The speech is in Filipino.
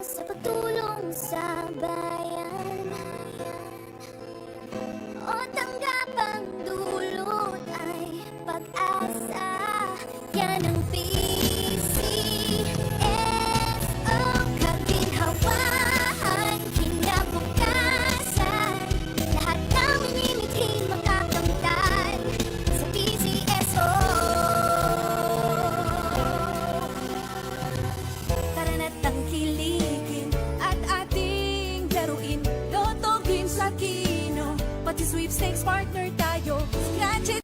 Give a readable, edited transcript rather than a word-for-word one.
sa pagtulong sa bayan. O tanggap ang dulot ay pag-asa. Yan ang PCSO, kaginhawaan, kinabukasan. Lahat ng minimiting makakamtan sa PCSO. Tara na't tangkilikin at ating laruin. Lotto Games sa Kino, pati sweepstakes partner tayo. Scratch it